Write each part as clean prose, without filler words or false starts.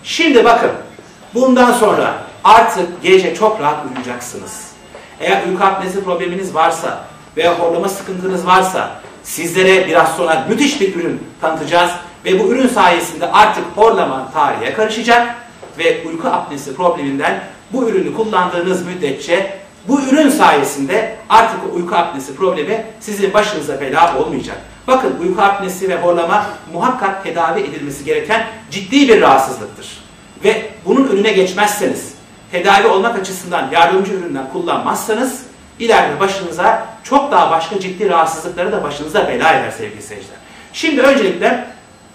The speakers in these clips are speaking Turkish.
Şimdi bakın, bundan sonra artık gece çok rahat uyuyacaksınız. Eğer uyku apnesi probleminiz varsa veya horlama sıkıntınız varsa sizlere biraz sonra müthiş bir ürün tanıtacağız ve bu ürün sayesinde artık horlama tarihe karışacak ve uyku apnesi probleminden bu ürünü kullandığınız müddetçe bu ürün sayesinde artık uyku apnesi problemi sizin başınıza bela olmayacak. Bakın, uyku apnesi ve horlama muhakkak tedavi edilmesi gereken ciddi bir rahatsızlıktır. Ve bunun önüne geçmezseniz, tedavi olmak açısından yardımcı ürünler kullanmazsanız ileride başınıza çok daha başka ciddi rahatsızlıkları da başınıza bela eder sevgili seyirciler. Şimdi öncelikle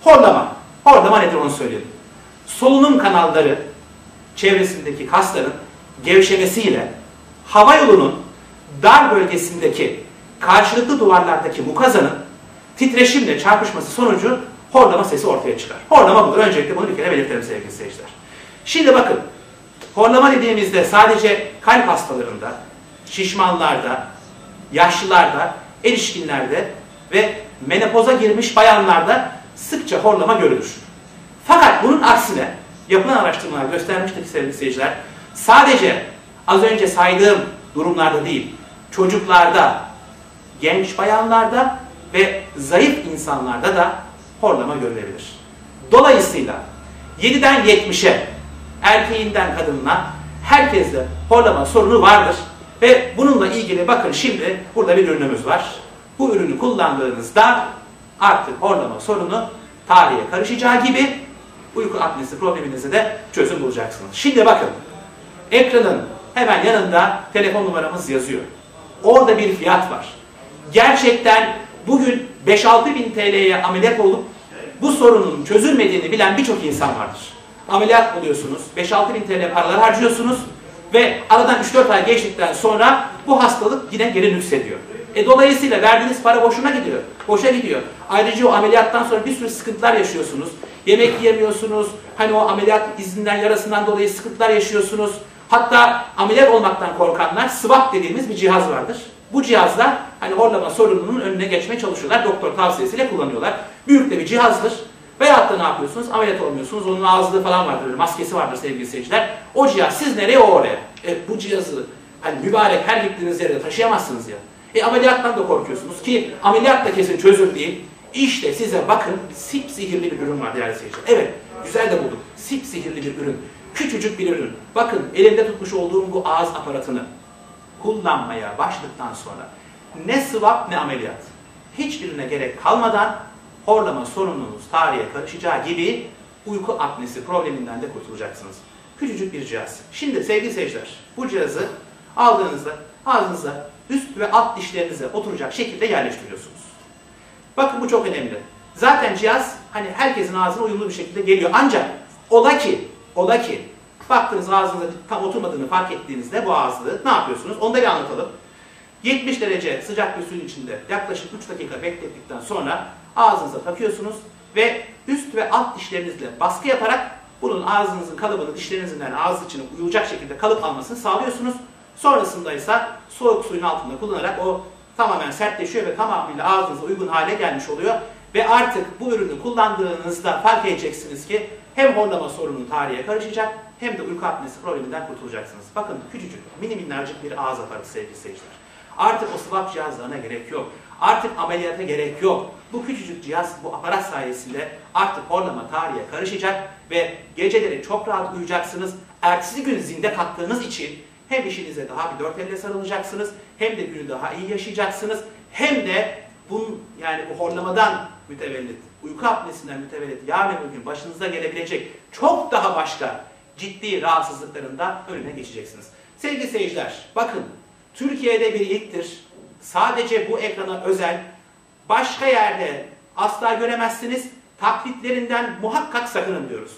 horlama. Horlama nedir onu söyleyelim. Solunum kanalları çevresindeki kasların gevşemesiyle hava yolunun dar bölgesindeki karşılıklı duvarlardaki mukazanın titreşimle çarpışması sonucu horlama sesi ortaya çıkar. Horlama budur. Öncelikle bunu bir kere belirtelim sevgili seyirciler. Şimdi bakın, horlama dediğimizde sadece kalp hastalarında, şişmanlarda, yaşlılarda, erişkinlerde ve menopoza girmiş bayanlarda sıkça horlama görülür. Fakat bunun aksine yapılan araştırmalar göstermiştir ki sevgili seyirciler, sadece az önce saydığım durumlarda değil, çocuklarda, genç bayanlarda ve zayıf insanlarda da horlama görülebilir. Dolayısıyla 7'den 70'e, erkeğinden kadınına herkeste horlama sorunu vardır. Ve bununla ilgili bakın şimdi burada bir ürünümüz var. Bu ürünü kullandığınızda artık horlama sorunu tarihe karışacağı gibi uyku apnesi probleminize de çözüm bulacaksınız. Şimdi bakın, ekranın hemen yanında telefon numaramız yazıyor. Orada bir fiyat var. Gerçekten bugün 5-6 bin TL'ye ameliyat olup bu sorunun çözülmediğini bilen birçok insan vardır. Ameliyat oluyorsunuz, 5-6 bin TL paralar harcıyorsunuz ve aradan 3-4 ay geçtikten sonra bu hastalık yine geri nüksediyor. Dolayısıyla verdiğiniz para boşuna gidiyor. Boşa gidiyor. Ayrıca o ameliyattan sonra bir sürü sıkıntılar yaşıyorsunuz. Yemek yiyemiyorsunuz. Hani o ameliyat izinden, yarasından dolayı sıkıntılar yaşıyorsunuz. Hatta ameliyat olmaktan korkanlar swab dediğimiz bir cihaz vardır. Bu cihazla hani horlama sorununun önüne geçmeye çalışıyorlar. Doktor tavsiyesiyle kullanıyorlar. Büyük de bir cihazdır. Veyahut da ne yapıyorsunuz? Ameliyat olmuyorsunuz. Onun ağızlığı falan vardır. Böyle maskesi vardır sevgili seyirciler. O cihaz siz nereye o oraya. Bu cihazı hani mübarek her gittiğiniz yerde taşıyamazsınız ya. Ameliyattan da korkuyorsunuz ki ameliyat da kesin çözüm değil. İşte size bakın sipsihirli bir ürün var değerli seyirciler. Evet, güzel de bulduk. Sipsihirli bir ürün. Küçücük bir ürün. Bakın elimde tutmuş olduğum bu ağız aparatını kullanmaya başladıktan sonra ne swab ne ameliyat. Hiçbirine gerek kalmadan horlama sorununuz tarihe karışacağı gibi uyku apnesi probleminden de kurtulacaksınız. Küçücük bir cihaz. Şimdi sevgili seyirciler, bu cihazı aldığınızda ağzınıza üst ve alt dişlerinize oturacak şekilde yerleştiriyorsunuz. Bakın bu çok önemli. Zaten cihaz hani herkesin ağzına uyumlu bir şekilde geliyor. Ancak ola ki baktınız ağzınıza tam oturmadığını fark ettiğinizde bu ağızlığı ne yapıyorsunuz? Onu da bir anlatalım. 70 derece sıcak bir suyun içinde yaklaşık 3 dakika beklettikten sonra ağzınıza takıyorsunuz ve üst ve alt dişlerinizle baskı yaparak bunun ağzınızın kalıbını dişlerinizden ağız içine uyulacak şekilde kalıp almasını sağlıyorsunuz. Sonrasında ise soğuk suyun altında kullanarak o tamamen sertleşiyor ve tamamıyla ağzınıza uygun hale gelmiş oluyor. Ve artık bu ürünü kullandığınızda fark edeceksiniz ki hem horlama sorunu tarihe karışacak hem de uyku apnesi probleminden kurtulacaksınız. Bakın küçücük, mini minnacık bir ağız aparatı sevgili seyirciler. Artık o swab cihazlarına gerek yok. Artık ameliyata gerek yok. Bu küçücük cihaz, bu aparat sayesinde artık horlama tarihe karışacak ve geceleri çok rahat uyuyacaksınız. Ertesi gün zinde kalktığınız için hem işinize daha bir dört elle sarılacaksınız, hem de günü daha iyi yaşayacaksınız, hem de bu horlamadan mütevellit, uyku apnesinden mütevellit yarın öbür gün başınıza gelebilecek çok daha başka ciddi rahatsızlıkların da önüne geçeceksiniz. Sevgili seyirciler, bakın Türkiye'de bir ilktir. Sadece bu ekrana özel, başka yerde asla göremezsiniz. Taklitlerinden muhakkak sakının diyoruz.